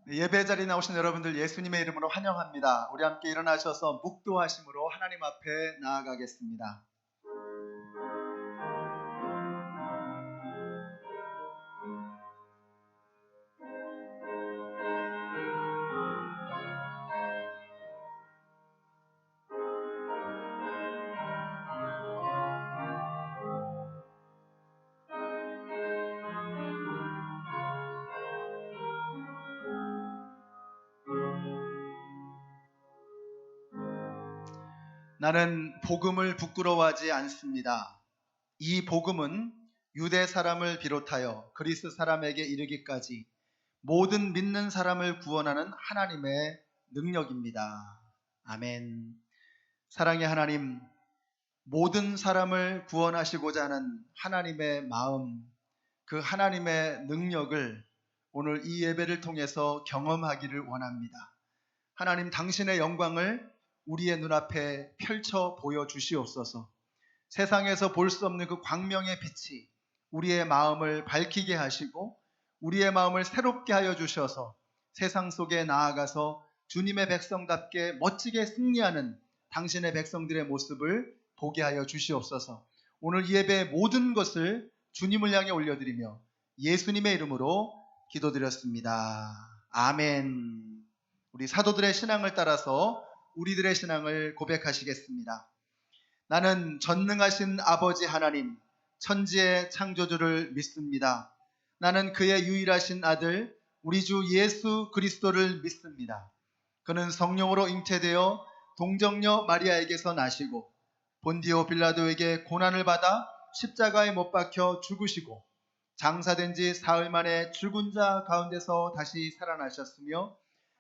예배 자리에 나오신 여러분들 예수님의 이름으로 환영합니다. 우리 함께 일어나셔서 묵도하심으로 하나님 앞에 나아가겠습니다. 나는 복음을 부끄러워하지 않습니다. 이 복음은 유대 사람을 비롯하여 그리스 사람에게 이르기까지 모든 믿는 사람을 구원하는 하나님의 능력입니다. 아멘. 사랑의 하나님, 모든 사람을 구원하시고자 하는 하나님의 마음, 그 하나님의 능력을 오늘 이 예배를 통해서 경험하기를 원합니다. 하나님, 당신의 영광을 우리의 눈앞에 펼쳐 보여주시옵소서. 세상에서 볼 수 없는 그 광명의 빛이 우리의 마음을 밝히게 하시고 우리의 마음을 새롭게 하여 주셔서 세상 속에 나아가서 주님의 백성답게 멋지게 승리하는 당신의 백성들의 모습을 보게 하여 주시옵소서. 오늘 이 예배의 모든 것을 주님을 향해 올려드리며 예수님의 이름으로 기도드렸습니다. 아멘. 우리 사도들의 신앙을 따라서 우리들의 신앙을 고백하시겠습니다. 나는 전능하신 아버지 하나님, 천지의 창조주를 믿습니다. 나는 그의 유일하신 아들, 우리 주 예수 그리스도를 믿습니다. 그는 성령으로 잉태되어 동정녀 마리아에게서 나시고 본디오 빌라도에게 고난을 받아 십자가에 못 박혀 죽으시고 장사된 지 사흘 만에 죽은 자 가운데서 다시 살아나셨으며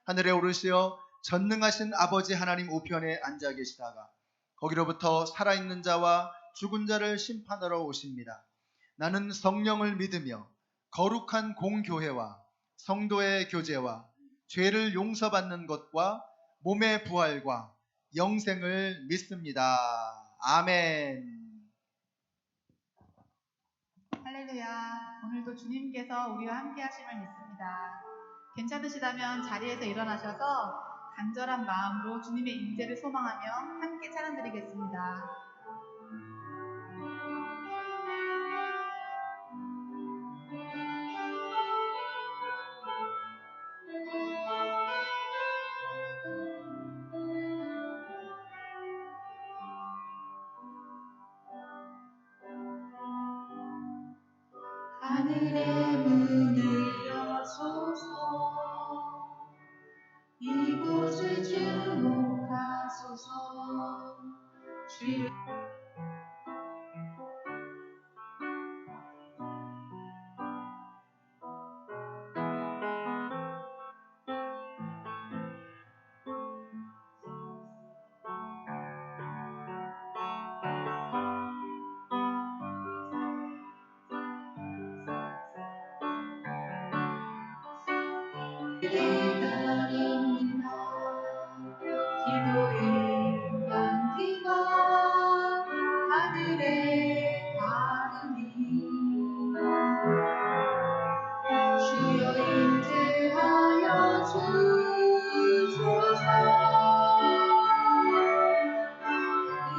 하늘에 오르시어 전능하신 아버지 하나님 우편에 앉아 계시다가 거기로부터 살아있는 자와 죽은 자를 심판하러 오십니다. 나는 성령을 믿으며 거룩한 공교회와 성도의 교제와 죄를 용서받는 것과 몸의 부활과 영생을 믿습니다. 아멘. 할렐루야. 오늘도 주님께서 우리와 함께 하심을 믿습니다. 괜찮으시다면 자리에서 일어나셔서 간절한 마음으로 주님의 임재를 소망하며 함께 찬양 드리겠습니다. 하늘의 문을 여소서 이곳을 주목하소서 주를 기다립니다. 기도의 향기가 하늘에 닿으니 주여 임재하여 주소서.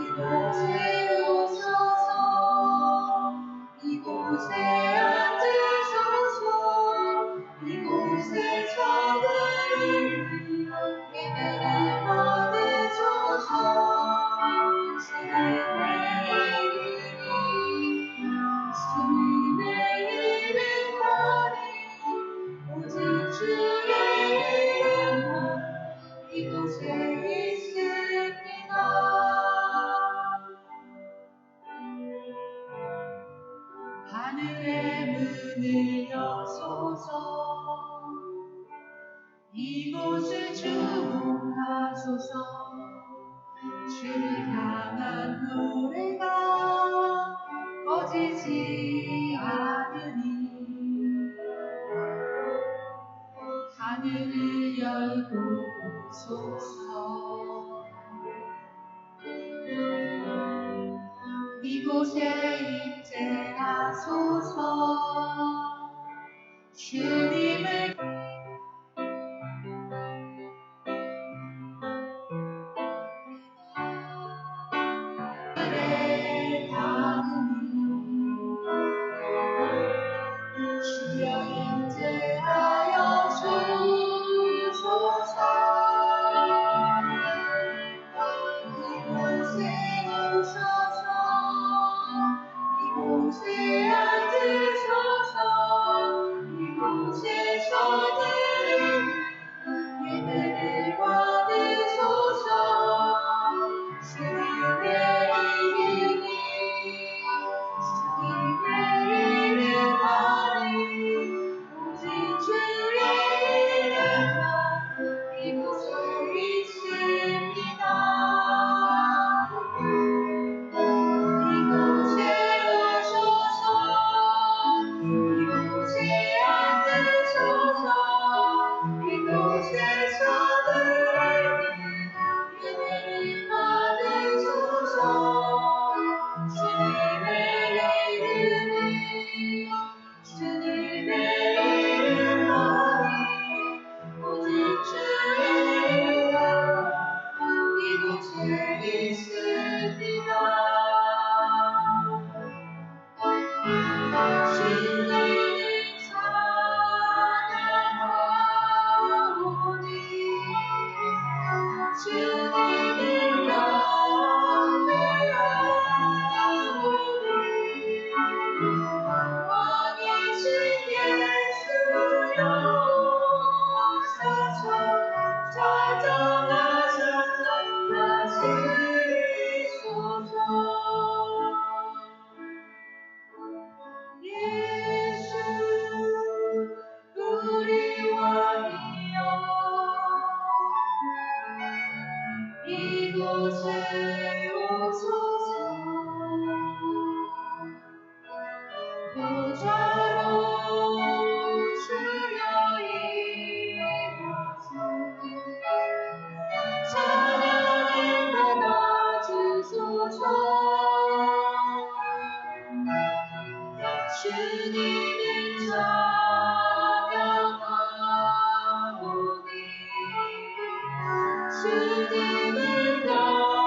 이곳에 오셔서 이곳에 앉으셔서 이곳에 저들을 예배를 받으셔서 주님의 이름 하니 오직 주의 이름만 이곳에 있습니다. 하늘의 문을 여소서 이곳을 주목하소서. 주를 향한 노래가 꺼지지 않으니 하늘을 열고 보소서. 이곳에 임재하소서. 주님을 보좌로 주여 임하소 찬양을 받아주소서 주님을 찬양하오니 주님을 경배하오니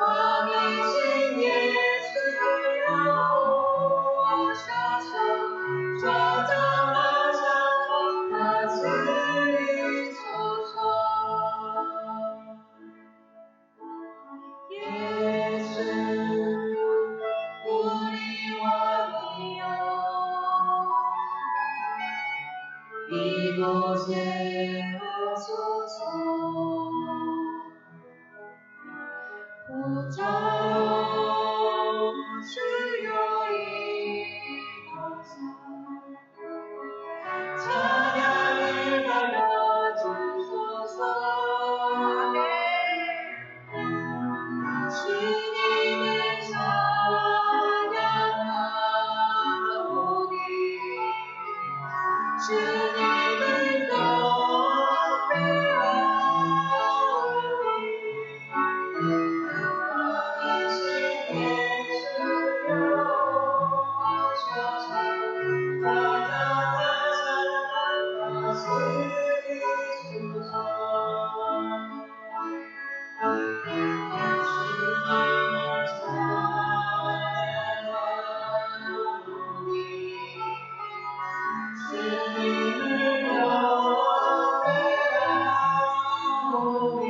왕이신 예수여 오셔서 좌정하사 다스리소서 예수 우리 왕이여 이곳에 오소서 보좌로 주여 임하소 찬양을 받아주소서 주님을 찬양하오니 주님을 경배하오니 왕이신 예수여 오셔서 좌정하사 다스리소서 주님을 찬양하오니 주님을 경배하오니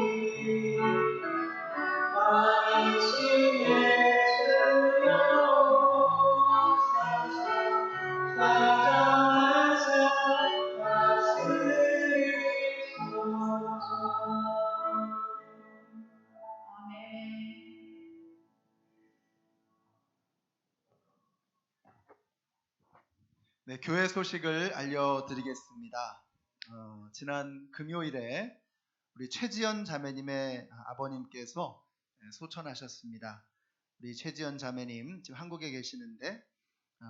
왕이신 예수여 오셔서 좌정하사 다스리소서 아멘. 네, 교회 소식을 알려드리겠습니다. 지난 금요일에 우리 최지연 자매님의 아버님께서 소천하셨습니다. 우리 최지연 자매님 지금 한국에 계시는데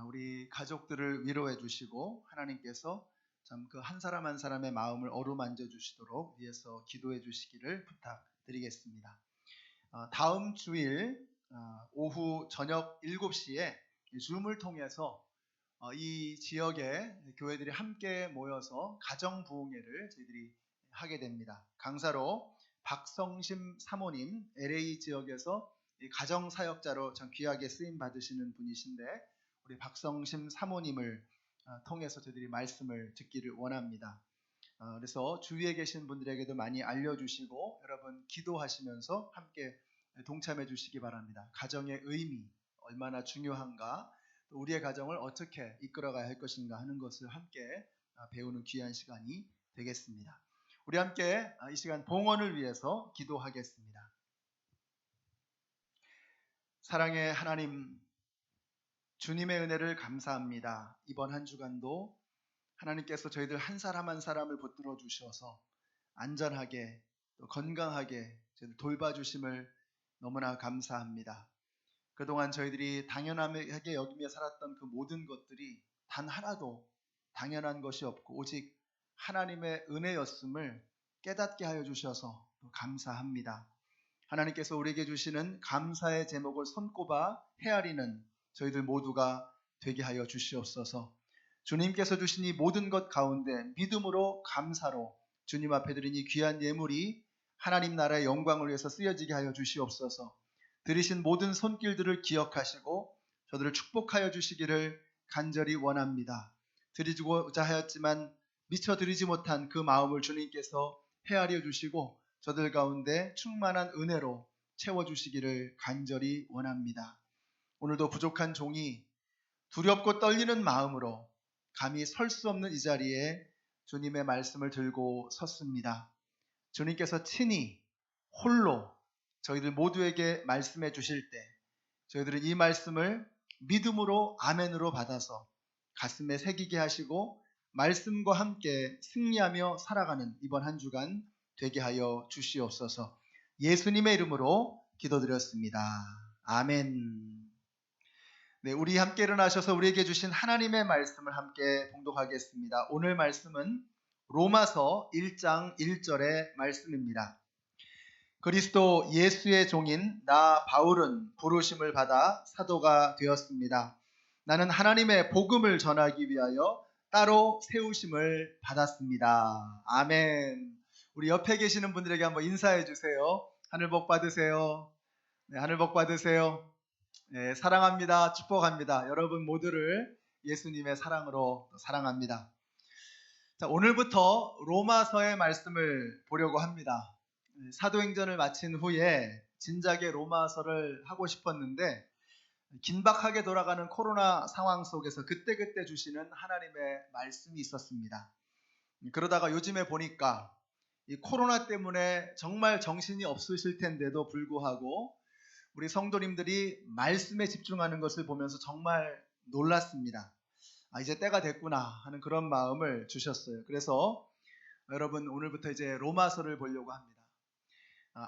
우리 가족들을 위로해 주시고 하나님께서 참 그 한 사람 한 사람의 마음을 어루만져 주시도록 위해서 기도해 주시기를 부탁드리겠습니다. 다음 주일 오후 저녁 7시에 줌을 통해서 이 지역의 교회들이 함께 모여서 가정 부흥회를 저희들이 하게 됩니다. 강사로 박성심 사모님, LA 지역에서 가정 사역자로 참 귀하게 쓰임 받으시는 분이신데 우리 박성심 사모님을 통해서 저희들이 말씀을 듣기를 원합니다. 그래서 주위에 계신 분들에게도 많이 알려주시고 여러분 기도하시면서 함께 동참해 주시기 바랍니다. 가정의 의미 얼마나 중요한가, 또 우리의 가정을 어떻게 이끌어가야 할 것인가 하는 것을 함께 배우는 귀한 시간이 되겠습니다. 우리 함께 이 시간 봉헌을 위해서 기도하겠습니다. 사랑의 하나님, 주님의 은혜를 감사합니다. 이번 한 주간도 하나님께서 저희들 한 사람 한 사람을 붙들어 주셔서 안전하게 또 건강하게 저희들 돌봐주심을 너무나 감사합니다. 그동안 저희들이 당연하게 여기며 살았던 그 모든 것들이 단 하나도 당연한 것이 없고 오직 하나님의 은혜였음을 깨닫게 하여 주셔서 감사합니다. 하나님께서 우리에게 주시는 감사의 제목을 손꼽아 헤아리는 저희들 모두가 되게 하여 주시옵소서. 주님께서 주신 이 모든 것 가운데 믿음으로 감사로 주님 앞에 드린 이 귀한 예물이 하나님 나라의 영광을 위해서 쓰여지게 하여 주시옵소서. 들이신 모든 손길들을 기억하시고 저들을 축복하여 주시기를 간절히 원합니다. 드리고자 하였지만 미처 드리지 못한 그 마음을 주님께서 헤아려 주시고 저들 가운데 충만한 은혜로 채워주시기를 간절히 원합니다. 오늘도 부족한 종이 두렵고 떨리는 마음으로 감히 설 수 없는 이 자리에 주님의 말씀을 들고 섰습니다. 주님께서 친히 홀로 저희들 모두에게 말씀해 주실 때 저희들은 이 말씀을 믿음으로 아멘으로 받아서 가슴에 새기게 하시고 말씀과 함께 승리하며 살아가는 이번 한 주간 되게 하여 주시옵소서. 예수님의 이름으로 기도드렸습니다. 아멘. 네, 우리 함께 일어나셔서 우리에게 주신 하나님의 말씀을 함께 봉독하겠습니다. 오늘 말씀은 로마서 1장 1절의 말씀입니다. 그리스도 예수의 종인 나 바울은 부르심을 받아 사도가 되었습니다. 나는 하나님의 복음을 전하기 위하여 따로 세우심을 받았습니다. 아멘. 우리 옆에 계시는 분들에게 한번 인사해 주세요. 하늘 복 받으세요. 네, 하늘 복 받으세요. 네, 사랑합니다. 축복합니다. 여러분 모두를 예수님의 사랑으로 사랑합니다. 자, 오늘부터 로마서의 말씀을 보려고 합니다. 사도행전을 마친 후에 진작에 로마서를 하고 싶었는데 긴박하게 돌아가는 코로나 상황 속에서 그때그때 주시는 하나님의 말씀이 있었습니다. 그러다가 요즘에 보니까 이 코로나 때문에 정말 정신이 없으실 텐데도 불구하고 우리 성도님들이 말씀에 집중하는 것을 보면서 정말 놀랐습니다. 이제 때가 됐구나 하는 그런 마음을 주셨어요. 그래서 여러분 오늘부터 이제 로마서를 보려고 합니다.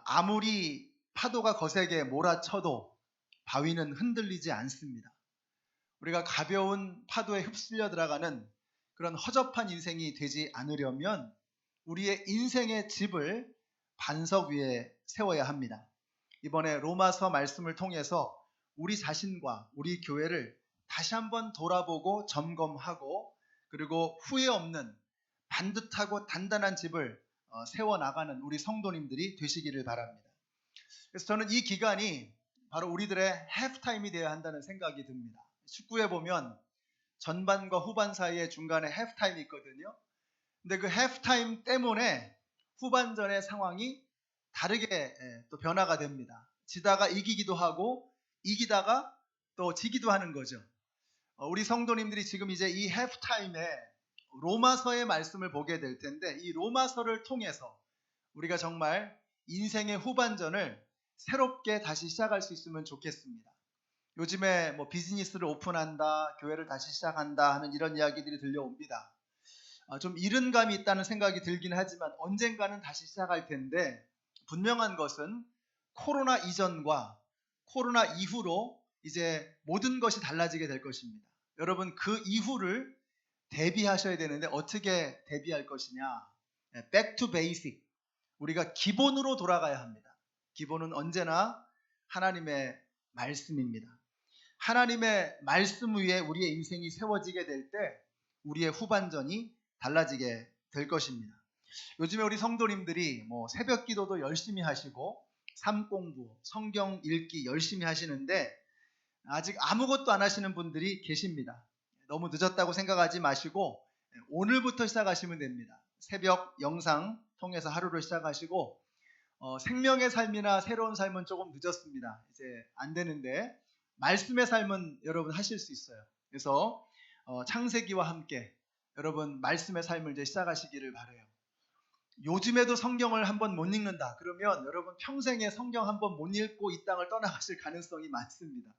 아무리 파도가 거세게 몰아쳐도 바위는 흔들리지 않습니다. 우리가 가벼운 파도에 휩쓸려 들어가는 그런 허접한 인생이 되지 않으려면 우리의 인생의 집을 반석 위에 세워야 합니다. 이번에 로마서 말씀을 통해서 우리 자신과 우리 교회를 다시 한번 돌아보고 점검하고 그리고 후회 없는 반듯하고 단단한 집을 세워나가는 우리 성도님들이 되시기를 바랍니다. 그래서 저는 이 기간이 바로 우리들의 해프타임이 되어야 한다는 생각이 듭니다. 축구에 보면 전반과 후반 사이에 중간에 해프타임이 있거든요. 근데 그 해프타임 때문에 후반전의 상황이 다르게 또 변화가 됩니다. 지다가 이기기도 하고 이기다가 또 지기도 하는 거죠. 우리 성도님들이 지금 이제 이 해프타임에 로마서의 말씀을 보게 될 텐데 이 로마서를 통해서 우리가 정말 인생의 후반전을 새롭게 다시 시작할 수 있으면 좋겠습니다. 요즘에 뭐 비즈니스를 오픈한다, 교회를 다시 시작한다 하는 이런 이야기들이 들려옵니다. 좀 이른 감이 있다는 생각이 들긴 하지만 언젠가는 다시 시작할 텐데 분명한 것은 코로나 이전과 코로나 이후로 이제 모든 것이 달라지게 될 것입니다. 여러분 그 이후를 대비하셔야 되는데 어떻게 대비할 것이냐? Back to basic. 우리가 기본으로 돌아가야 합니다. 기본은 언제나 하나님의 말씀입니다. 하나님의 말씀 위에 우리의 인생이 세워지게 될 때 우리의 후반전이 달라지게 될 것입니다. 요즘에 우리 성도님들이 뭐 새벽 기도도 열심히 하시고 삶 공부, 성경 읽기 열심히 하시는데 아직 아무것도 안 하시는 분들이 계십니다. 너무 늦었다고 생각하지 마시고 오늘부터 시작하시면 됩니다. 새벽 영상 통해서 하루를 시작하시고 생명의 삶이나 새로운 삶은 조금 늦었습니다. 이제 안 되는데 말씀의 삶은 여러분 하실 수 있어요. 그래서 창세기와 함께 여러분 말씀의 삶을 이제 시작하시기를 바라요. 요즘에도 성경을 한번 못 읽는다 그러면 여러분 평생에 성경 한번 못 읽고 이 땅을 떠나가실 가능성이 많습니다.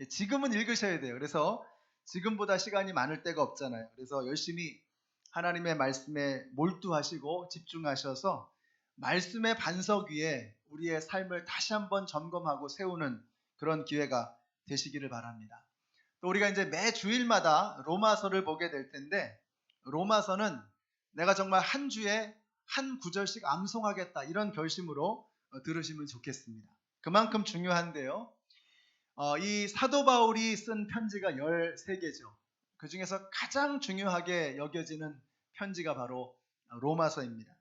지금은 읽으셔야 돼요. 그래서 지금보다 시간이 많을 때가 없잖아요. 그래서 열심히 하나님의 말씀에 몰두하시고 집중하셔서 말씀의 반석 위에 우리의 삶을 다시 한번 점검하고 세우는 그런 기회가 되시기를 바랍니다. 또 우리가 이제 매 주일마다 로마서를 보게 될 텐데 로마서는 내가 정말 한 주에 한 구절씩 암송하겠다 이런 결심으로 들으시면 좋겠습니다. 그만큼 중요한데요. 이 사도 바울이 쓴 편지가 13개죠. 그 중에서 가장 중요하게 여겨지는 편지가 바로 로마서입니다.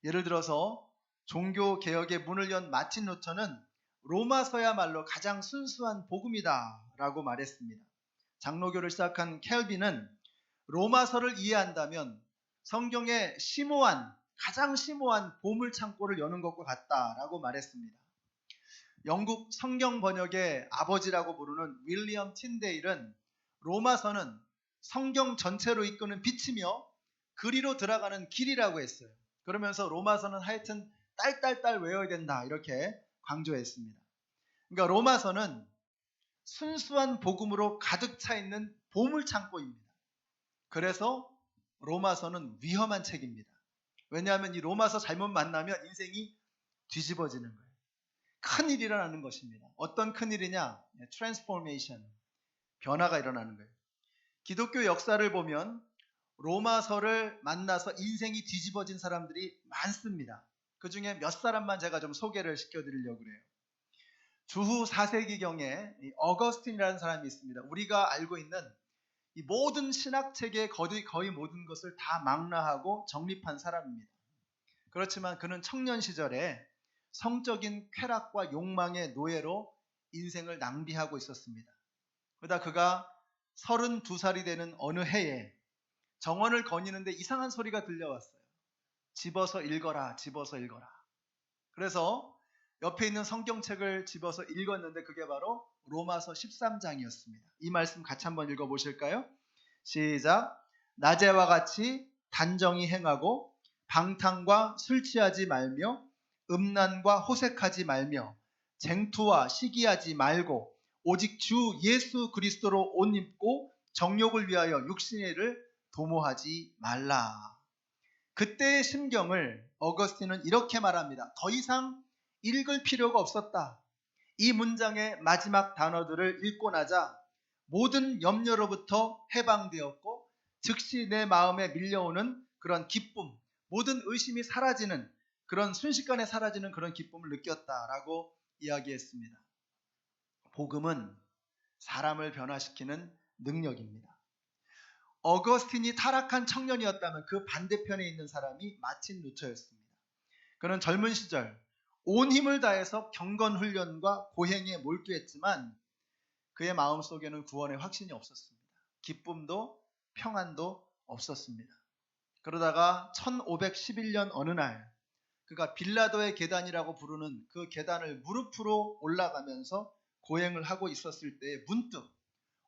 예를 들어서 종교개혁의 문을 연 마틴 루터는 로마서야말로 가장 순수한 복음이다 라고 말했습니다. 장로교를 시작한 켈빈은 로마서를 이해한다면 성경의 가장 심오한 보물창고를 여는 것과 같다라고 말했습니다. 영국 성경 번역의 아버지라고 부르는 윌리엄 틴데일은 로마서는 성경 전체로 이끄는 빛이며 그리로 들어가는 길이라고 했어요. 그러면서 로마서는 하여튼 딸딸딸 외워야 된다 이렇게 강조했습니다. 그러니까 로마서는 순수한 복음으로 가득 차 있는 보물창고입니다. 그래서 로마서는 위험한 책입니다. 왜냐하면 이 로마서 잘못 만나면 인생이 뒤집어지는 거예요. 큰일이 일어나는 것입니다. 어떤 큰일이냐? 트랜스포메이션, 변화가 일어나는 거예요. 기독교 역사를 보면 로마서를 만나서 인생이 뒤집어진 사람들이 많습니다. 그 중에 몇 사람만 제가 좀 소개를 시켜드리려고 그래요. 주후 4세기경에 어거스틴이라는 사람이 있습니다. 우리가 알고 있는 이 모든 신학체계의 거의 모든 것을 다 망라하고 정립한 사람입니다. 그렇지만 그는 청년 시절에 성적인 쾌락과 욕망의 노예로 인생을 낭비하고 있었습니다. 그러다 그가 32살이 되는 어느 해에 정원을 거니는데 이상한 소리가 들려왔어요. 집어서 읽어라, 집어서 읽어라. 그래서 옆에 있는 성경책을 집어서 읽었는데 그게 바로 로마서 13장이었습니다. 이 말씀 같이 한번 읽어보실까요? 시작. 낮에와 같이 단정히 행하고 방탕과 술 취하지 말며 음란과 호색하지 말며 쟁투와 시기하지 말고 오직 주 예수 그리스도로 옷 입고 정욕을 위하여 육신의 일을 도모하지 말라. 그때의 심경을 어거스틴은 이렇게 말합니다. 더 이상 읽을 필요가 없었다. 이 문장의 마지막 단어들을 읽고 나자 모든 염려로부터 해방되었고 즉시 내 마음에 밀려오는 그런 기쁨, 모든 의심이 사라지는 그런 순식간에 사라지는 그런 기쁨을 느꼈다라고 이야기했습니다. 복음은 사람을 변화시키는 능력입니다. 어거스틴이 타락한 청년이었다면 그 반대편에 있는 사람이 마틴 루터였습니다. 그는 젊은 시절 온 힘을 다해서 경건 훈련과 고행에 몰두했지만 그의 마음속에는 구원의 확신이 없었습니다. 기쁨도 평안도 없었습니다. 그러다가 1511년 어느 날 그가 빌라도의 계단이라고 부르는 그 계단을 무릎으로 올라가면서 고행을 하고 있었을 때 문득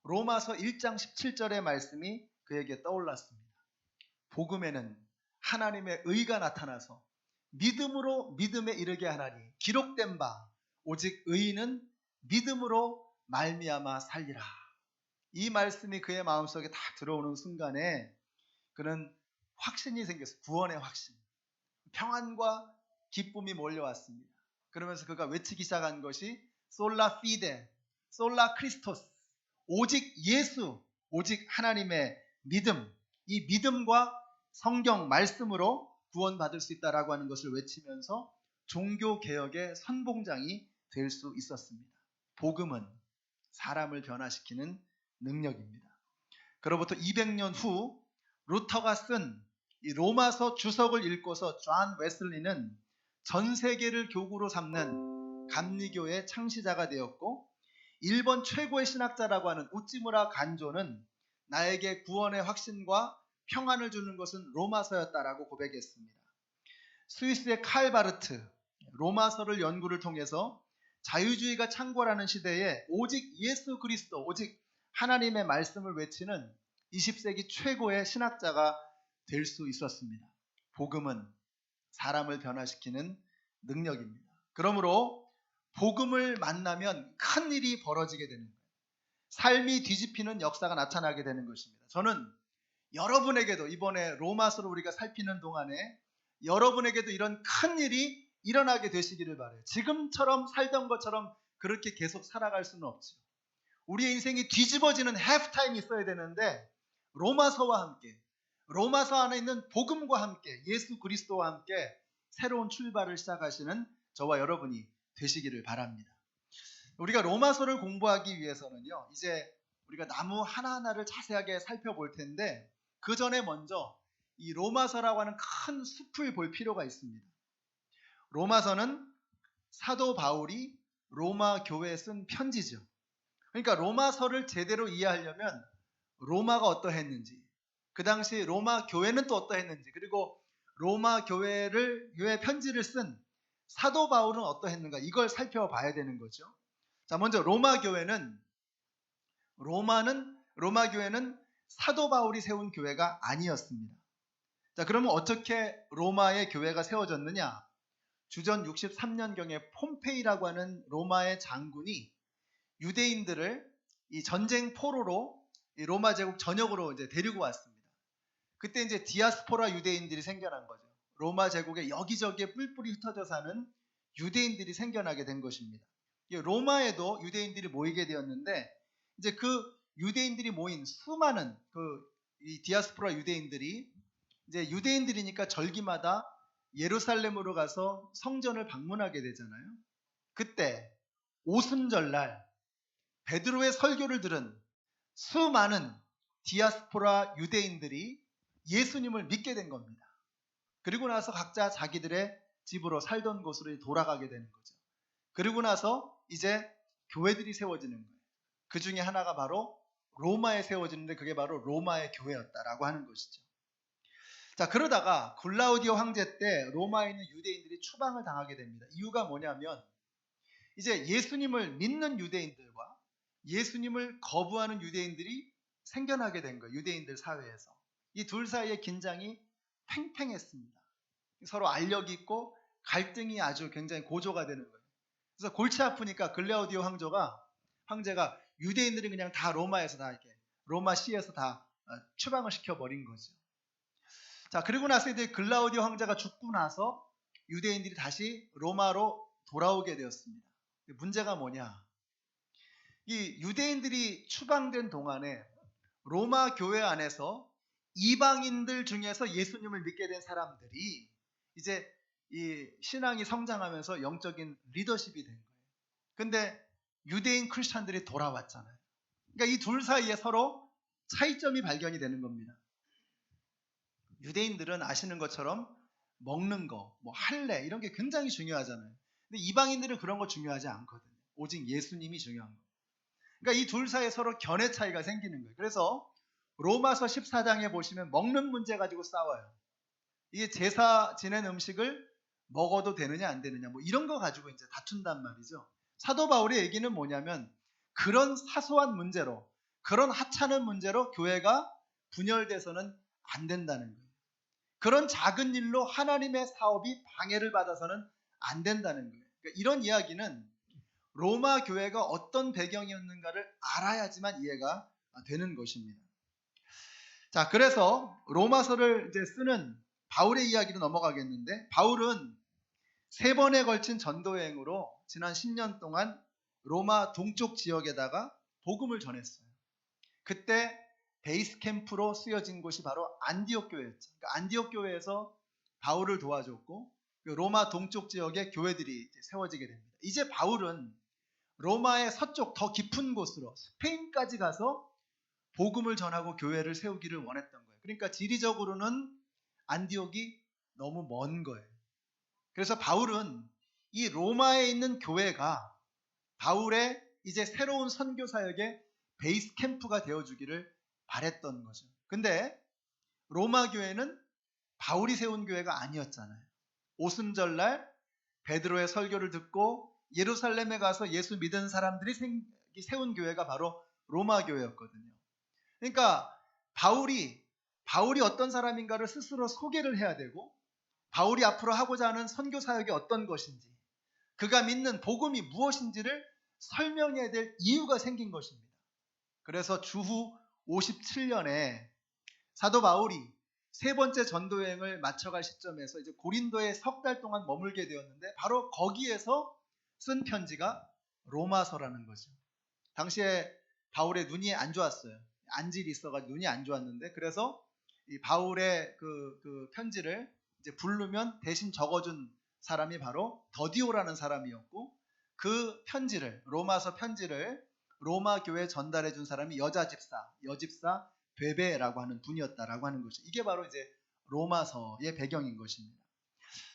로마서 1장 17절의 말씀이 그에게 떠올랐습니다. 복음에는 하나님의 의가 나타나서 믿음으로 믿음에 이르게 하나니 기록된 바 오직 의인은 믿음으로 말미암아 살리라. 이 말씀이 그의 마음속에 다 들어오는 순간에 그는 확신이 생겼어요. 구원의 확신. 평안과 기쁨이 몰려왔습니다. 그러면서 그가 외치기 시작한 것이 솔라 피데, 솔라 크리스토스, 오직 예수, 오직 하나님의 믿음, 이 믿음과 성경 말씀으로 구원받을 수 있다라고 하는 것을 외치면서 종교개혁의 선봉장이 될 수 있었습니다. 복음은 사람을 변화시키는 능력입니다. 그로부터 200년 후 루터가 쓴 이 로마서 주석을 읽고서 존 웨슬리는 전 세계를 교구로 삼는 감리교의 창시자가 되었고 일본 최고의 신학자라고 하는 우찌무라 간조는 나에게 구원의 확신과 평안을 주는 것은 로마서였다라고 고백했습니다. 스위스의 칼바르트 로마서를 연구를 통해서 자유주의가 창궐하는 시대에 오직 예수 그리스도 오직 하나님의 말씀을 외치는 20세기 최고의 신학자가 될 수 있었습니다. 복음은 사람을 변화시키는 능력입니다. 그러므로 복음을 만나면 큰 일이 벌어지게 되는 거예요. 삶이 뒤집히는 역사가 나타나게 되는 것입니다. 저는 여러분에게도 이번에 로마서를 우리가 살피는 동안에 여러분에게도 이런 큰 일이 일어나게 되시기를 바라요. 지금처럼 살던 것처럼 그렇게 계속 살아갈 수는 없죠. 우리의 인생이 뒤집어지는 해프타임이 있어야 되는데 로마서와 함께 로마서 안에 있는 복음과 함께 예수 그리스도와 함께 새로운 출발을 시작하시는 저와 여러분이 되시기를 바랍니다. 우리가 로마서를 공부하기 위해서는요, 이제 우리가 나무 하나하나를 자세하게 살펴볼 텐데 그 전에 먼저 이 로마서라고 하는 큰 숲을 볼 필요가 있습니다. 로마서는 사도 바울이 로마 교회에 쓴 편지죠. 그러니까 로마서를 제대로 이해하려면 로마가 어떠했는지, 그 당시 로마 교회는 또 어떠했는지, 그리고 로마 교회 편지를 쓴 사도 바울은 어떠했는가, 이걸 살펴봐야 되는 거죠. 자, 먼저 로마 교회는 사도 바울이 세운 교회가 아니었습니다. 자, 그러면 어떻게 로마의 교회가 세워졌느냐? 주전 63년경에 폼페이라고 하는 로마의 장군이 유대인들을 이 전쟁 포로로 이 로마 제국 전역으로 이제 데리고 왔습니다. 그때 이제 디아스포라 유대인들이 생겨난 거죠. 로마 제국의 여기저기에 뿔뿔이 흩어져 사는 유대인들이 생겨나게 된 것입니다. 로마에도 유대인들이 모이게 되었는데 이제 그 유대인들이 모인 수많은 이 디아스포라 유대인들이 이제 유대인들이니까 절기마다 예루살렘으로 가서 성전을 방문하게 되잖아요. 그때 오순절날 베드로의 설교를 들은 수많은 디아스포라 유대인들이 예수님을 믿게 된 겁니다. 그리고 나서 각자 자기들의 집으로 살던 곳으로 돌아가게 되는 거죠. 그리고 나서 이제 교회들이 세워지는 거예요. 그 중에 하나가 바로 로마에 세워지는데 그게 바로 로마의 교회였다라고 하는 것이죠. 자, 그러다가 글라우디오 황제 때 로마에 있는 유대인들이 추방을 당하게 됩니다. 이유가 뭐냐면 이제 예수님을 믿는 유대인들과 예수님을 거부하는 유대인들이 생겨나게 된 거예요. 유대인들 사회에서. 이 둘 사이의 긴장이 팽팽했습니다. 서로 알력이 있고 갈등이 아주 굉장히 고조가 되는 거예요. 그래서 골치 아프니까 글라우디오 황제가 유대인들이 그냥 다 로마에서 다 이렇게 로마시에서 다 추방을 시켜버린 거죠. 자, 그리고 나서 이제 글라우디오 황제가 죽고 나서 유대인들이 다시 로마로 돌아오게 되었습니다. 문제가 뭐냐? 이 유대인들이 추방된 동안에 로마 교회 안에서 이방인들 중에서 예수님을 믿게 된 사람들이 이제 이 신앙이 성장하면서 영적인 리더십이 된 거예요. 근데 유대인 크리스찬들이 돌아왔잖아요. 그러니까 이 둘 사이에 서로 차이점이 발견이 되는 겁니다. 유대인들은 아시는 것처럼 먹는 거, 뭐 할례 이런 게 굉장히 중요하잖아요. 근데 이방인들은 그런 거 중요하지 않거든요. 오직 예수님이 중요한 거예요. 그러니까 이 둘 사이에 서로 견해 차이가 생기는 거예요. 그래서 로마서 14장에 보시면 먹는 문제 가지고 싸워요. 이게 제사 지낸 음식을 먹어도 되느냐 안 되느냐 뭐 이런 거 가지고 이제 다툰단 말이죠. 사도 바울의 얘기는 뭐냐면 그런 사소한 문제로, 그런 하찮은 문제로 교회가 분열돼서는 안 된다는 거예요. 그런 작은 일로 하나님의 사업이 방해를 받아서는 안 된다는 거예요. 그러니까 이런 이야기는 로마 교회가 어떤 배경이었는가를 알아야지만 이해가 되는 것입니다. 자, 그래서 로마서를 이제 쓰는 바울의 이야기로 넘어가겠는데, 바울은 3번에 걸친 전도 여행으로 지난 10년 동안 로마 동쪽 지역에다가 복음을 전했어요. 그때 베이스 캠프로 쓰여진 곳이 바로 안디옥 교회였죠. 그러니까 안디옥 교회에서 바울을 도와줬고 로마 동쪽 지역에 교회들이 세워지게 됩니다. 이제 바울은 로마의 서쪽 더 깊은 곳으로 스페인까지 가서 복음을 전하고 교회를 세우기를 원했던 거예요. 그러니까 지리적으로는 안디옥이 너무 먼 거예요. 그래서 바울은 이 로마에 있는 교회가 바울의 이제 새로운 선교 사역의 베이스 캠프가 되어주기를 바랬던 거죠. 근데 로마 교회는 바울이 세운 교회가 아니었잖아요. 오순절날 베드로의 설교를 듣고 예루살렘에 가서 예수 믿은 사람들이 세운 교회가 바로 로마 교회였거든요. 그러니까 바울이 어떤 사람인가를 스스로 소개를 해야 되고 바울이 앞으로 하고자 하는 선교 사역이 어떤 것인지 그가 믿는 복음이 무엇인지를 설명해야 될 이유가 생긴 것입니다. 그래서 주후 57년에 사도 바울이 3번째 전도 여행을 마쳐갈 시점에서 이제 고린도에 3달 동안 머물게 되었는데 바로 거기에서 쓴 편지가 로마서라는 거죠. 당시에 바울의 눈이 안 좋았어요. 안질이 있어가지고 눈이 안 좋았는데 그래서 이 바울의 그 편지를 이제 부르면 대신 적어준 사람이 바로 더디오라는 사람이었고 그 편지를 로마서 편지를 로마 교회에 전달해 준 사람이 여집사 베베라고 하는 분이었다라고 하는 것이 이게 바로 이제 로마서의 배경인 것입니다.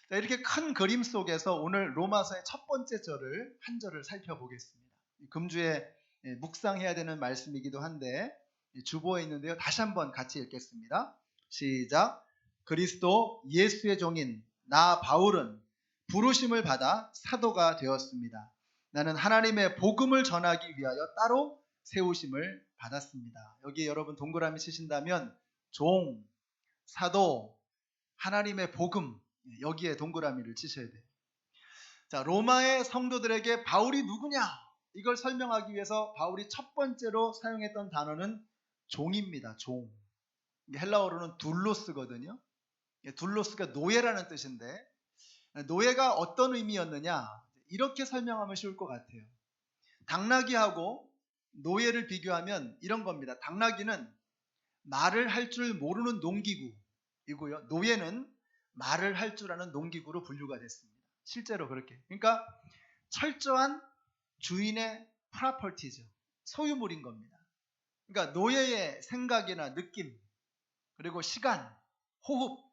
자, 이렇게 큰 그림 속에서 오늘 로마서의 첫 번째 한 절을 살펴보겠습니다. 금주에 묵상해야 되는 말씀이기도 한데 주보에 있는데요. 다시 한번 같이 읽겠습니다. 시작. 그리스도 예수의 종인 나 바울은 부르심을 받아 사도가 되었습니다. 나는 하나님의 복음을 전하기 위하여 따로 세우심을 받았습니다. 여기 여러분 동그라미 치신다면 종, 사도, 하나님의 복음 여기에 동그라미를 치셔야 돼요. 자, 로마의 성도들에게 바울이 누구냐? 이걸 설명하기 위해서 바울이 첫 번째로 사용했던 단어는 종입니다. 종. 헬라어로는 둘로스거든요. 둘로스가 노예라는 뜻인데 노예가 어떤 의미였느냐? 이렇게 설명하면 쉬울 것 같아요. 당나귀하고 노예를 비교하면 이런 겁니다. 당나귀는 말을 할 줄 모르는 농기구이고요. 노예는 말을 할 줄 아는 농기구로 분류가 됐습니다. 실제로 그렇게. 그러니까 철저한 주인의 프로퍼티죠. 소유물인 겁니다. 그러니까 노예의 생각이나 느낌, 그리고 시간, 호흡,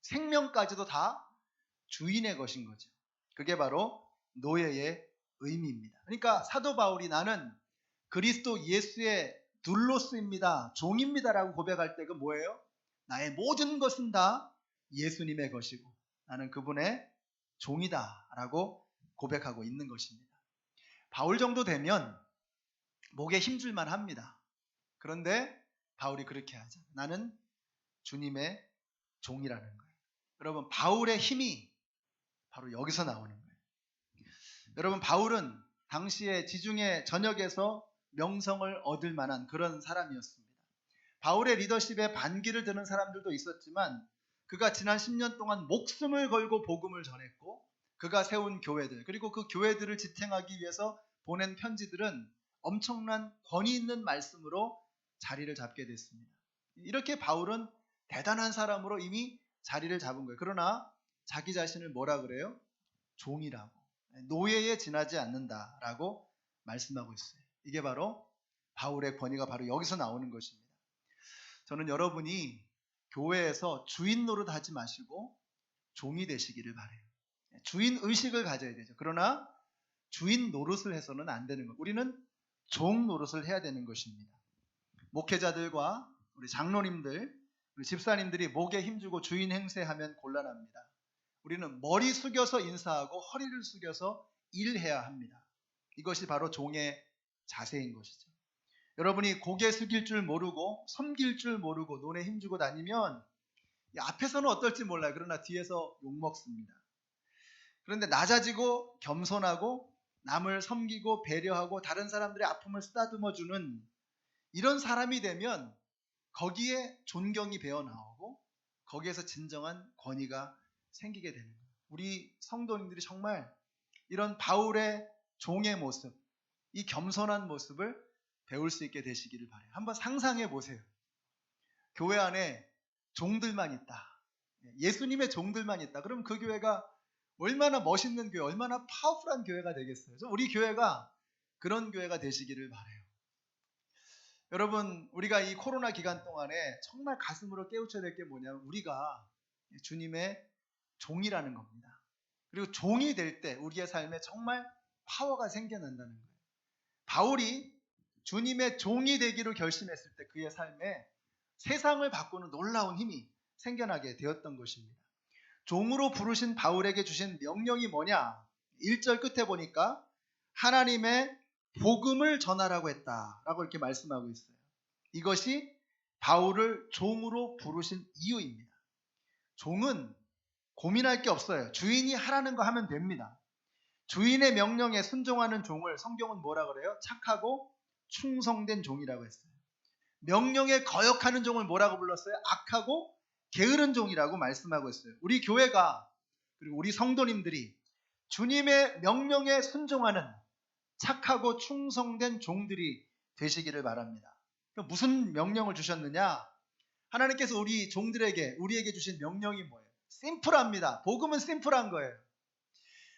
생명까지도 다 주인의 것인 거죠. 그게 바로 노예의 의미입니다. 그러니까 사도 바울이 나는 그리스도 예수의 둘로스입니다, 종입니다라고 고백할 때 그 뭐예요? 나의 모든 것은 다 예수님의 것이고 나는 그분의 종이다라고 고백하고 있는 것입니다. 바울 정도 되면 목에 힘줄만 합니다. 그런데 바울이 그렇게 하죠. 나는 주님의 종이라는 거예요. 여러분, 바울의 힘이 바로 여기서 나오는 거예요. 여러분, 바울은 당시에 지중해 전역에서 명성을 얻을 만한 그런 사람이었습니다. 바울의 리더십에 반기를 드는 사람들도 있었지만 그가 지난 10년 동안 목숨을 걸고 복음을 전했고 그가 세운 교회들, 그리고 그 교회들을 지탱하기 위해서 보낸 편지들은 엄청난 권위 있는 말씀으로 자리를 잡게 됐습니다. 이렇게 바울은 대단한 사람으로 이미 자리를 잡은 거예요. 그러나 자기 자신을 뭐라 그래요? 종이라고, 노예에 지나지 않는다라고 말씀하고 있어요. 이게 바로 바울의 권위가 바로 여기서 나오는 것입니다. 저는 여러분이 교회에서 주인 노릇 하지 마시고 종이 되시기를 바라요. 주인 의식을 가져야 되죠. 그러나 주인 노릇을 해서는 안 되는 것. 우리는 종 노릇을 해야 되는 것입니다. 목회자들과 우리 장로님들, 우리 집사님들이 목에 힘주고 주인 행세하면 곤란합니다. 우리는 머리 숙여서 인사하고 허리를 숙여서 일해야 합니다. 이것이 바로 종의 자세인 것이죠. 여러분이 고개 숙일 줄 모르고 섬길 줄 모르고 논에 힘주고 다니면 앞에서는 어떨지 몰라요. 그러나 뒤에서 욕먹습니다. 그런데 낮아지고 겸손하고 남을 섬기고 배려하고 다른 사람들의 아픔을 쓰다듬어주는 이런 사람이 되면 거기에 존경이 배어나오고 거기에서 진정한 권위가 생기게 되는 거예요. 우리 성도님들이 정말 이런 바울의 종의 모습, 이 겸손한 모습을 배울 수 있게 되시기를 바라요. 한번 상상해 보세요. 교회 안에 종들만 있다. 예수님의 종들만 있다. 그럼 그 교회가 얼마나 멋있는 교회, 얼마나 파워풀한 교회가 되겠어요. 우리 교회가 그런 교회가 되시기를 바라요. 여러분, 우리가 이 코로나 기간 동안에 정말 가슴으로 깨우쳐야 될 게 뭐냐면 우리가 주님의 종이라는 겁니다. 그리고 종이 될 때 우리의 삶에 정말 파워가 생겨난다는 거예요. 바울이 주님의 종이 되기로 결심했을 때 그의 삶에 세상을 바꾸는 놀라운 힘이 생겨나게 되었던 것입니다. 종으로 부르신 바울에게 주신 명령이 뭐냐? 1절 끝에 보니까 하나님의 복음을 전하라고 했다라고 이렇게 말씀하고 있어요. 이것이 바울을 종으로 부르신 이유입니다. 종은 고민할 게 없어요. 주인이 하라는 거 하면 됩니다. 주인의 명령에 순종하는 종을 성경은 뭐라 그래요? 착하고 충성된 종이라고 했어요. 명령에 거역하는 종을 뭐라고 불렀어요? 악하고 게으른 종이라고 말씀하고 있어요. 우리 교회가, 그리고 우리 성도님들이 주님의 명령에 순종하는 착하고 충성된 종들이 되시기를 바랍니다. 무슨 명령을 주셨느냐? 하나님께서 우리 종들에게, 우리에게 주신 명령이 뭐예요? 심플합니다. 복음은 심플한 거예요.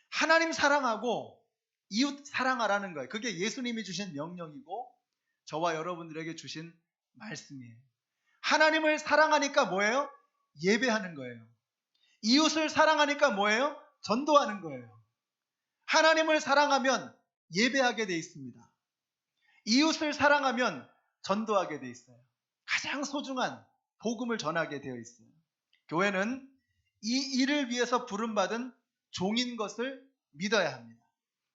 하나님 사랑하고 이웃 사랑하라는 거예요. 그게 예수님이 주신 명령이고 저와 여러분들에게 주신 말씀이에요. 하나님을 사랑하니까 뭐예요? 예배하는 거예요. 이웃을 사랑하니까 뭐예요? 전도하는 거예요. 하나님을 사랑하면 예배하게 돼 있습니다. 이웃을 사랑하면 전도하게 돼 있어요. 가장 소중한 복음을 전하게 되어 있어요. 교회는 이 일을 위해서 부름받은 종인 것을 믿어야 합니다.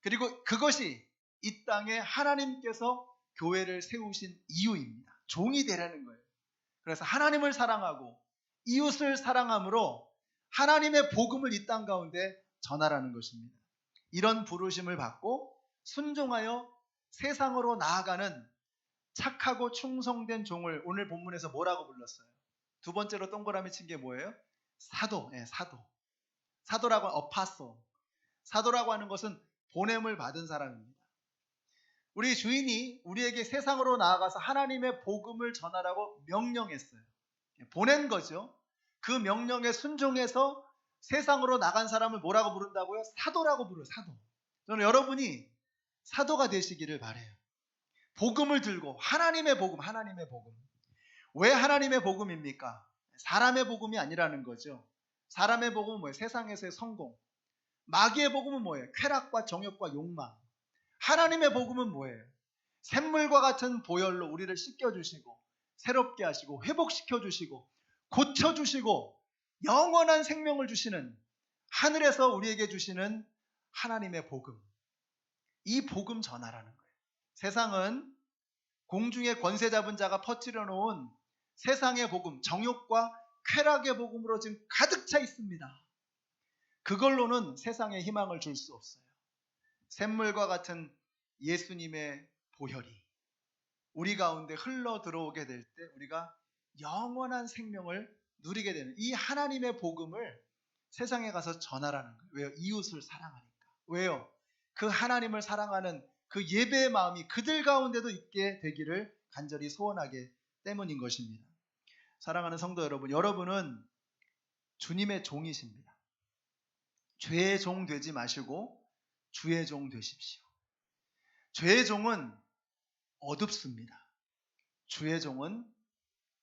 그리고 그것이 이 땅에 하나님께서 교회를 세우신 이유입니다. 종이 되라는 거예요. 그래서 하나님을 사랑하고 이웃을 사랑함으로 하나님의 복음을 이 땅 가운데 전하라는 것입니다. 이런 부르심을 받고 순종하여 세상으로 나아가는 착하고 충성된 종을 오늘 본문에서 뭐라고 불렀어요? 두 번째로 동그라미 친 게 뭐예요? 사도. 사도. 사도라고 하는 어파소. 사도라고 하는 것은 보냄을 받은 사람입니다. 우리 주인이 우리에게 세상으로 나아가서 하나님의 복음을 전하라고 명령했어요. 보낸 거죠. 그 명령에 순종해서 세상으로 나간 사람을 뭐라고 부른다고요? 사도라고 부르요. 사도. 저는 여러분이 사도가 되시기를 바라요. 복음을 들고 하나님의 복음, 하나님의 복음. 왜 하나님의 복음입니까? 사람의 복음이 아니라는 거죠. 사람의 복음은 뭐예요? 세상에서의 성공. 마귀의 복음은 뭐예요? 쾌락과 정욕과 욕망. 하나님의 복음은 뭐예요? 샘물과 같은 보혈로 우리를 씻겨주시고 새롭게 하시고 회복시켜주시고 고쳐주시고 영원한 생명을 주시는 하늘에서 우리에게 주시는 하나님의 복음. 이 복음 전하라는 거예요. 세상은 공중에 권세 잡은 자가 퍼뜨려 놓은 세상의 복음, 정욕과 쾌락의 복음으로 지금 가득 차 있습니다. 그걸로는 세상에 희망을 줄 수 없어요. 샘물과 같은 예수님의 보혈이 우리 가운데 흘러 들어오게 될 때 우리가 영원한 생명을 누리게 되는 이 하나님의 복음을 세상에 가서 전하라는 거예요. 왜요? 이웃을 사랑하니까. 왜요? 그 하나님을 사랑하는 그 예배의 마음이 그들 가운데도 있게 되기를 간절히 소원하기 때문인 것입니다. 사랑하는 성도 여러분, 여러분은 주님의 종이십니다. 죄의 종 되지 마시고 주의 종 되십시오. 죄의 종은 어둡습니다. 주의 종은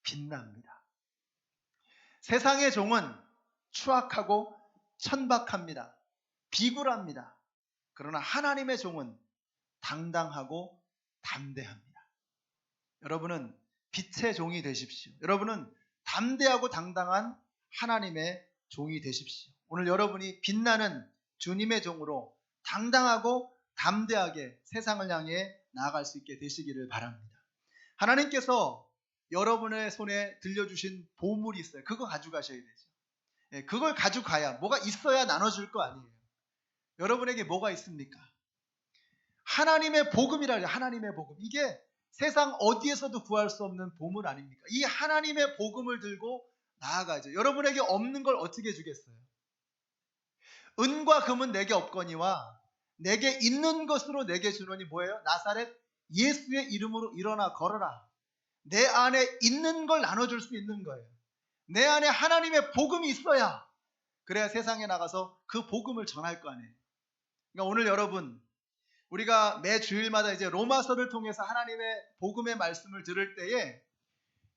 빛납니다. 세상의 종은 추악하고 천박합니다. 비굴합니다. 그러나 하나님의 종은 당당하고 담대합니다. 여러분은 빛의 종이 되십시오. 여러분은 담대하고 당당한 하나님의 종이 되십시오. 오늘 여러분이 빛나는 주님의 종으로 당당하고 담대하게 세상을 향해 나아갈 수 있게 되시기를 바랍니다. 하나님께서 여러분의 손에 들려주신 보물이 있어요. 그거 가져가셔야 되죠. 그걸 가져가야 뭐가 있어야 나눠줄 거 아니에요. 여러분에게 뭐가 있습니까? 하나님의 복음이라 해요. 하나님의 복음. 이게 세상 어디에서도 구할 수 없는 보물 아닙니까? 이 하나님의 복음을 들고 나아가죠. 여러분에게 없는 걸 어떻게 주겠어요? 은과 금은 내게 없거니와 내게 있는 것으로 내게 주노니 뭐예요? 나사렛 예수의 이름으로 일어나 걸어라. 내 안에 있는 걸 나눠줄 수 있는 거예요. 내 안에 하나님의 복음이 있어야 그래야 세상에 나가서 그 복음을 전할 거 아니에요. 그러니까 오늘 여러분 우리가 매 주일마다 이제 로마서를 통해서 하나님의 복음의 말씀을 들을 때에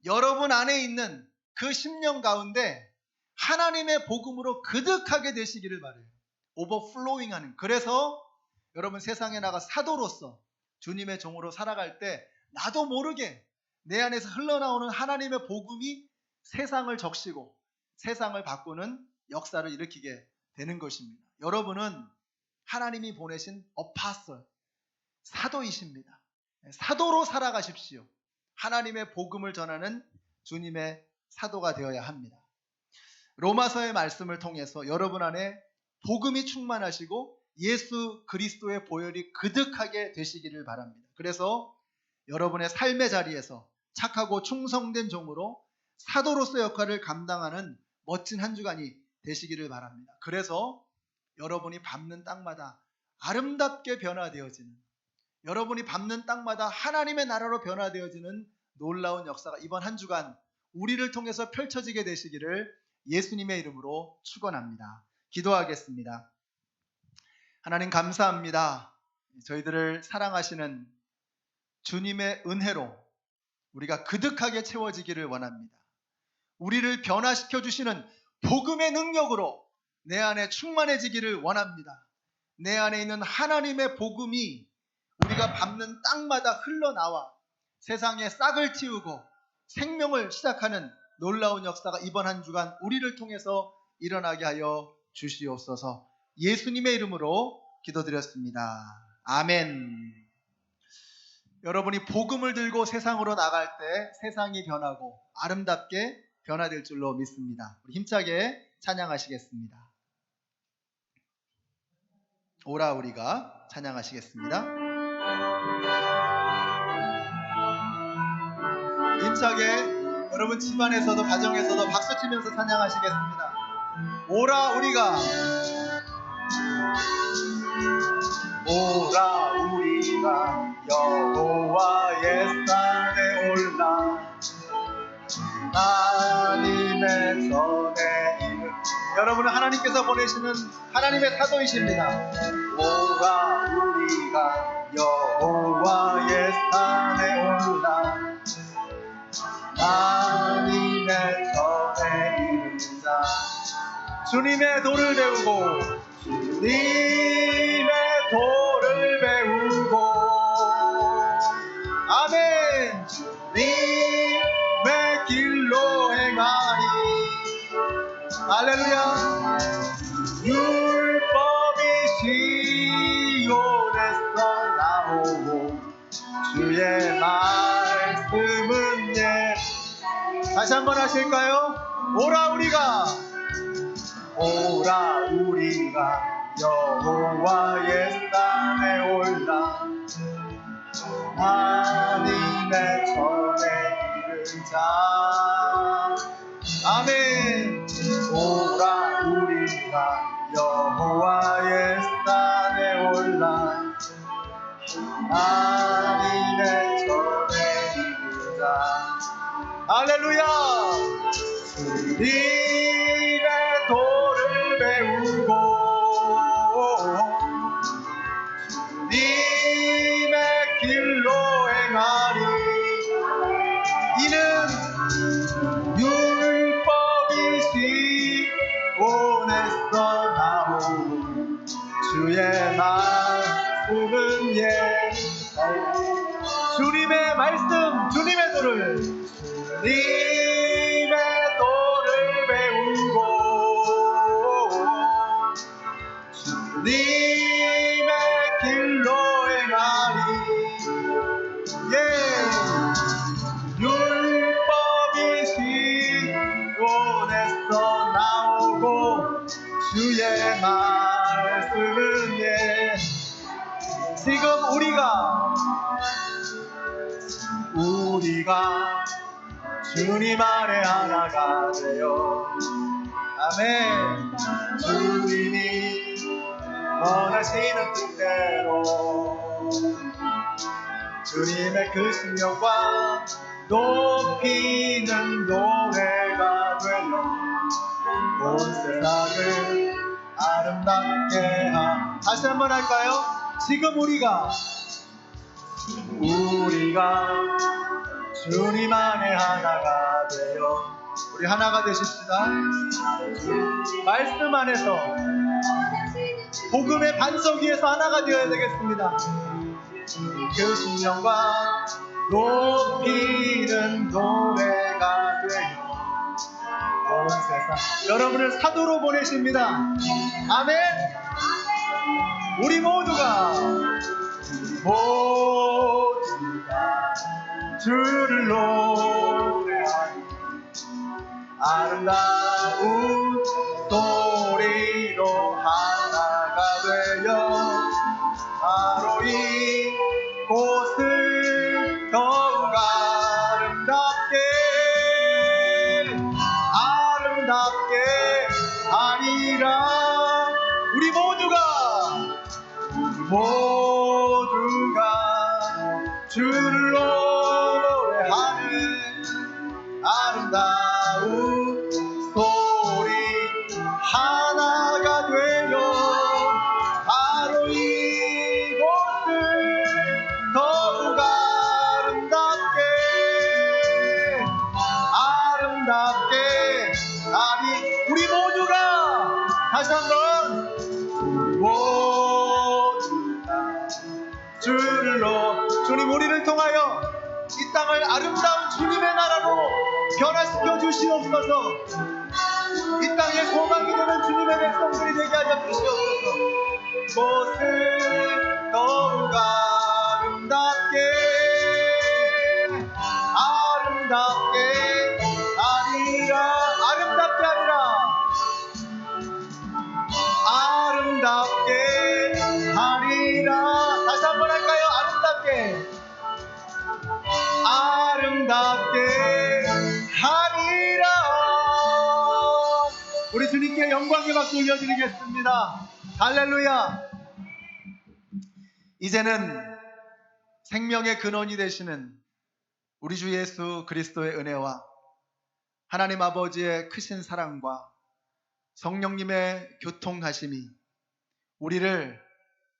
여러분 안에 있는 그 심령 가운데 하나님의 복음으로 그득하게 되시기를 바라요. 오버플로잉 하는. 그래서 여러분 세상에 나가 사도로서 주님의 종으로 살아갈 때 나도 모르게 내 안에서 흘러나오는 하나님의 복음이 세상을 적시고 세상을 바꾸는 역사를 일으키게 되는 것입니다. 여러분은 하나님이 보내신 어파설, 사도이십니다. 사도로 살아가십시오. 하나님의 복음을 전하는 주님의 사도가 되어야 합니다. 로마서의 말씀을 통해서 여러분 안에 복음이 충만하시고 예수 그리스도의 보혈이 그득하게 되시기를 바랍니다. 그래서 여러분의 삶의 자리에서 착하고 충성된 종으로 사도로서 역할을 감당하는 멋진 한 주간이 되시기를 바랍니다. 그래서 여러분이 밟는 땅마다 아름답게 변화되어지는, 여러분이 밟는 땅마다 하나님의 나라로 변화되어지는 놀라운 역사가 이번 한 주간 우리를 통해서 펼쳐지게 되시기를 예수님의 이름으로 축원합니다. 기도하겠습니다. 하나님 감사합니다. 저희들을 사랑하시는 주님의 은혜로 우리가 그득하게 채워지기를 원합니다. 우리를 변화시켜 주시는 복음의 능력으로 내 안에 충만해지기를 원합니다. 내 안에 있는 하나님의 복음이 우리가 밟는 땅마다 흘러나와 세상에 싹을 틔우고 생명을 시작하는 놀라운 역사가 이번 한 주간 우리를 통해서 일어나게 하여 주시옵소서. 예수님의 이름으로 기도드렸습니다. 아멘. 여러분이 복음을 들고 세상으로 나갈 때 세상이 변하고 아름답게 변화될 줄로 믿습니다. 우리 힘차게 찬양하시겠습니다. 오라 우리가 찬양하시겠습니다. 힘차게 여러분 집안에서도 가정에서도 박수 치면서 찬양하시겠습니다. 오라 우리가 여호와의 산에 올라 하나님의 전에 이르. 여러분은 하나님께서 보내시는 하나님의 사도이십니다. 오라 우리가 여호와의 산에 올라 하나님의 전에 이르자. 주님의 도를 배우고 주님의 도를 배우고 아멘. 주님의 길로 행하니 할렐루야. 율법이 시온에서 나오고 주의 말씀은 예. 다시 한번 하실까요? 오라 우리가 여호와의 산에 올라 하나님의 전에 이르자. 아멘. 오라 우리가 여호와의 산에 올라 하나님의 전에 이르자. 할렐루야. 주님의 도를 배우고 주님의 길로 행하리. 이는 율법이 시온에서 나오고 주의 말씀은 예. 주님의 말씀, 주님의 도를 배우고 주님의 길로 행하리. 예. 율법이 시온에서 나오고 주의 말씀은 예. 지금 우리가 주님 안에 하나가 되어 아멘. 주님이 원하시는 뜻대로 주님의 그 신령과 높이는 노래가 되어 온 세상을 아름답게 하. 다시 한번 할까요? 지금 우리가 주님 안에 하나가 되어 우리 하나가 되십시다. 말씀 안에서 복음의 반석 위에서 하나가 되어야 되겠습니다. 그 신령과 높이는 노래가 되어 온 세상. 여러분을 사도로 보내십니다. 아멘. 우리 모두가 주를 노래하니 아름다운 소리로 하나가 되어 바로 이곳을 더욱 아름답게 하리라. 우리 모두가 주를 노래하는 아름다운 소리 하나가 되어 바로 이곳을 더욱 아름답게 하리. 우리 모두가 다시 한번 주님 우리를 통하여 이 땅을 아름다운 주님의 나라로 변화시켜 주시옵소서. 이 땅에 소망이 되는 주님의 백성들이 되게 하여 주시옵소서. 곳을 더욱 아름답게 하리라. 아름답게 하리라. 다시 한번 할까요? 아름답게 하리라. 우리 주님께 영광의 박수 올려드리겠습니다. 할렐루야. 이제는 생명의 근원이 되시는 우리 주 예수 그리스도의 은혜와 하나님 아버지의 크신 사랑과 성령님의 교통하심이 우리를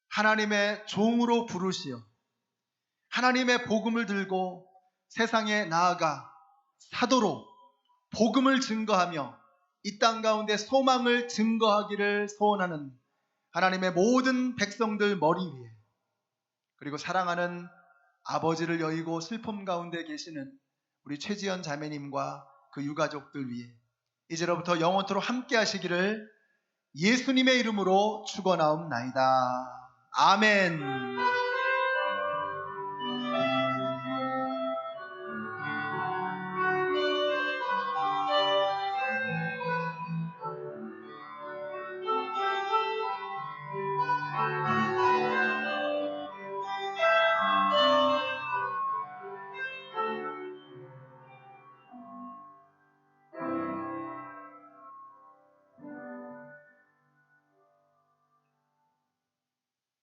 하나님의 종으로 부르시어 하나님의 복음을 들고 세상에 나아가 사도로 복음을 증거하며 이 땅 가운데 소망을 증거하기를 소원하는 하나님의 모든 백성들 머리 위에, 그리고 사랑하는 아버지를 여의고 슬픔 가운데 계시는 우리 최지연 자매님과 그 유가족들 위해 이제로부터 영원토록 함께 하시기를 예수님의 이름으로 축원하옵나이다. 아멘.